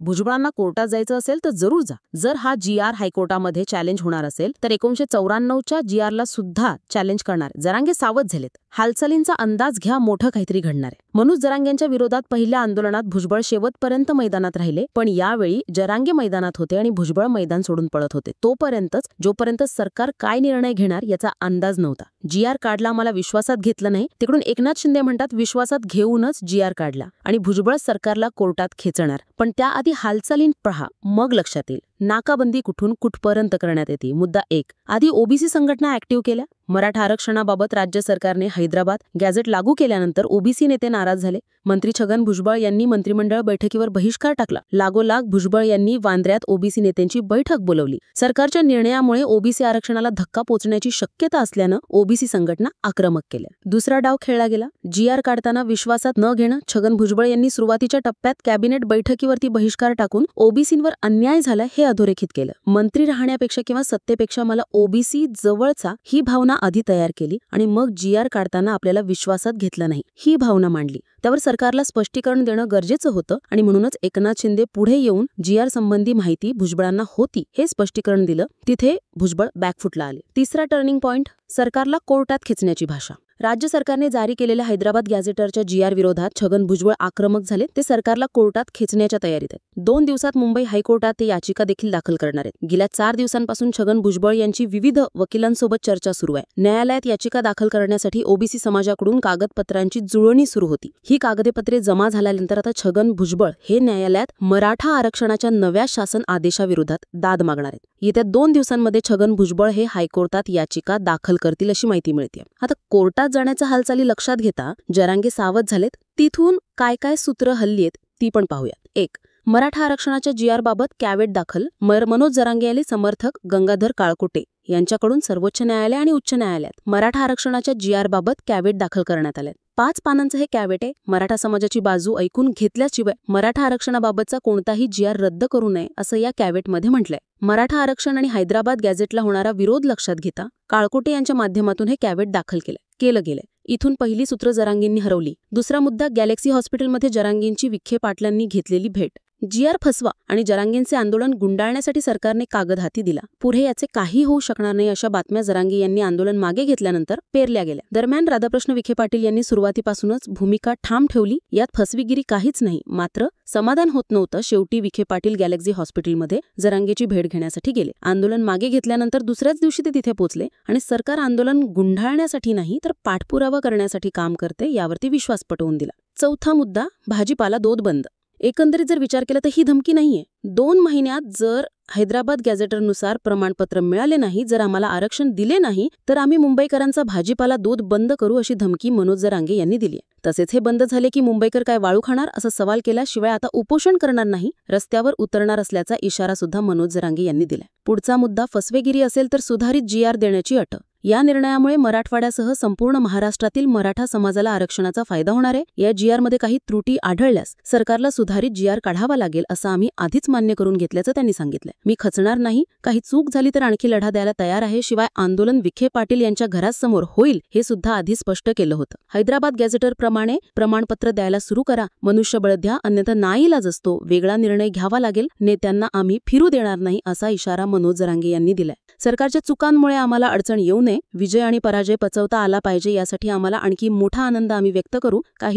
भुजबळांना कोर्टात जायचं असेल तर जरूर जा. जर हा जी.आर. हायकोर्टामध्ये चॅलेंज होणार असेल तर 1994च्या जी.आरला सुद्धा चॅलेंज करणार. जरांगे सावध झालेत. हालचालींचा अंदाज घ्या, मोठं काहीतरी घडणार आहे. मनोज जरांगेंच्या विरोधात पहिल्या आंदोलनात भुजबळ शेवटपर्यंत मैदानात राहिले, पण यावेळी जरांगे मैदानात होते आणि भुजबळ मैदान सोडून पळत होते. तोपर्यंतच, जोपर्यंत सरकार काय निर्णय घेणार याचा अंदाज नव्हता. जी.आर. काढला, मला विश्वासात घेतलं नाही. तिकडून एकनाथ शिंदे म्हणतात विश्वासात घेऊनच जी.आर. काढला आणि भुजबळ सरकारला कोर्टात खेचणार. पण त्याआधी हालचालीं पहा, मग लक्षात येईल नाकाबंदी कुठून कुठपर्यंत करण्यात येते. मुद्दा 1, आधी ओबीसी संघटना ऍक्टिव्ह केल्या. मराठा आरक्षणाबाबत राज्य सरकारने हैदराबाद गॅझेट लागू केल्यानंतर ओबीसी नेते नाराज झाले. मंत्री छगन भुजबळ यांनी मंत्रिमंडळ बैठकीवर बहिष्कार टाकला. लागोलाग भुजबळ यांनी वांद्र्यात ओबीसी नेत्यांची बैठक बोलवली. सरकारच्या निर्णयामुळे ओबीसी आरक्षणाला धक्का पोचण्याची शक्यता असल्यानं ओबीसी संघटना आक्रमक केल्या. दुसरा डाव खेळला गेला. जी.आर. काढताना विश्वासात न घेणं. छगन भुजबळ यांनी सुरुवातीच्या टप्प्यात कॅबिनेट बैठकीवरती बहिष्कार टाकून ओबीसींवर अन्याय झाला हे अधोरेखित केलं. मंत्री राहण्यापेक्षा किंवा सत्तेपेक्षा मला ओबीसी जवळचा ही भावना आधी तयार केली आणि मग जी.आर. काढताना आपल्याला विश्वासात घेतलं नाही ही भावना मांडली. त्यावर सरकारला स्पष्टीकरण देणं गरजेचं होतं आणि म्हणूनच एकनाथ शिंदे पुढे येऊन जी.आर. संबंधी माहिती भुजबळांना होती हे स्पष्टीकरण दिलं. तिथे भुजबळ बॅकफुटला आले. तिसरा टर्निंग पॉइंट, सरकारला कोर्टात खेचण्याची भाषा. राज्य सरकारने जारी केलेल्या हैदराबाद गॅझेटरच्या जी.आर. विरोधात छगन भुजबळ आक्रमक झाले. ते सरकारला कोर्टात खेचण्याच्या तयारीत आहेत. 2 दिवसात मुंबई हायकोर्टात ते याचिका देखील दाखल करणार आहेत. गेल्या 4 दिवसांपासून छगन भुजबळ यांची विविध वकिलांसोबत चर्चा सुरू आहे. न्यायालयात याचिका दाखल करण्यासाठी ओबीसी समाजाकडून कागदपत्रांची जुळवणी सुरू होती. ही कागदपत्रे जमा झाल्यानंतर आता छगन भुजबळ हे न्यायालयात मराठा आरक्षणाच्या नव्या शासन आदेशाविरोधात दाद मागणार आहेत. येत्या 2 दिवसांमध्ये छगन भुजबळ हे हायकोर्टात याचिका दाखल करतील अशी माहिती मिळते. आता कोर्टात जाण्याच्या हालचाली लक्षात घेता जरांगे सावध झालेत. तिथून काय काय सूत्र हल्ली आहेत ती पण पाहूयात. 1, मराठा आरक्षणाच्या जी.आर. बाबत कॅवेट दाखल. मनोज जरांगे यांचे समर्थक गंगाधर काळकोटे यांच्याकडून सर्वोच्च न्यायालय आणि उच्च न्यायालयात मराठा आरक्षणाच्या जी.आर. बाबत कॅवेट दाखल करण्यात आले. 5 पानांचं हे कॅवेट आहे. मराठा समाजाची बाजू ऐकून घेतल्याशिवाय मराठा आरक्षणाबाबतचा कोणताही जी.आर. रद्द करू नये असं या कॅवेटमध्ये म्हटलंय. मराठा आरक्षण आणि हैदराबाद गॅझेटला होणारा विरोध लक्षात घेता काळकोटे यांच्या माध्यमातून हे कॅवेट दाखल केलं गेलंय. इथून पहिली सूत्र जरांगेंनी हरवली. दुसरा मुद्दा, गॅलेक्सी हॉस्पिटलमध्ये जरांगेंची विखे पाटलांनी घेतलेली भेट. जी.आर. फसवा आणि जरांगेंचे आंदोलन गुंडाळण्यासाठी सरकारने कागद हाती दिला. पुढे याचे काही होऊ शकणार नाही अशा बातम्या जरांगे यांनी आंदोलन मागे घेतल्यानंतर पेरल्या गेल्या. दरम्यान राधाकृष्ण विखे पाटील यांनी सुरुवातीपासूनच भूमिका ठाम ठेवली. यात फसवीगिरी काहीच नाही. मात्र समाधान होत नव्हतं. शेवटी विखे पाटील गॅलेक्सी हॉस्पिटलमध्ये जरांगेची भेट घेण्यासाठी गेले. आंदोलन मागे घेतल्यानंतर दुसऱ्याच दिवशी ते तिथे पोहोचले आणि सरकार आंदोलन गुंडाळण्यासाठी नाही तर पाठपुरावा करण्यासाठी काम करते यावरती विश्वास पटवून दिला. चौथा मुद्दा, भाजीपाला दूध बंद. एकंदरीत जर विचार केला तर ही धमकी नाहीये. 2 महिन्यात जर हैदराबाद गॅझेटरनुसार प्रमाणपत्र मिळाले नाही, जर आम्हाला आरक्षण दिले नाही तर आम्ही मुंबईकरांचा भाजीपाला दूध बंद करू अशी धमकी मनोज जरांगे यांनी दिली. तसेच हे बंद झाले की मुंबईकर काय वाळू खाणार असा सवाल केल्याशिवाय आता उपोषण करणार नाही, रस्त्यावर उतरणार असल्याचा इशारा सुद्धा मनोज जरांगे यांनी दिलाय. पुढचा मुद्दा, फसवेगिरी असेल तर सुधारित जी.आर. देण्याची अट. या निर्णयामुळे मराठवाड्यासह संपूर्ण महाराष्ट्रातील मराठा समाजाला आरक्षणाचा फायदा होणार आहे. या जी.आर.मध्ये काही त्रुटी आढळल्यास सरकारला सुधारित जी.आर. काढावा लागेल असं आम्ही आधीच मान्य करून घेतल्याचं त्यांनी सांगितलंय. मी खचणार नाही. काही चूक झाली तर आणखी लढा द्यायला तयार आहे. शिवाय आंदोलन विखे पाटील यांच्या घरासमोर होईल हे सुद्धा आधी स्पष्ट केलं होतं. हैदराबाद गॅझेटर प्रमाणे प्रमाणपत्र द्यायला सुरू करा. मनुष्यबळ द्या, अन्यथा नाईलाज असतो. वेगळा निर्णय घ्यावा लागेल. नेत्यांना आम्ही फिरू देणार नाही असा इशारा मनोज जरांगे यांनी दिलाय. सरकारच्या चुकांमुळे आम्हाला अडचण येऊ नये. विजय आणि पराजय पचवता आला पाहिजे. यासाठी आम्हाला आणखी मोठा आनंद आम्ही व्यक्त करू. काही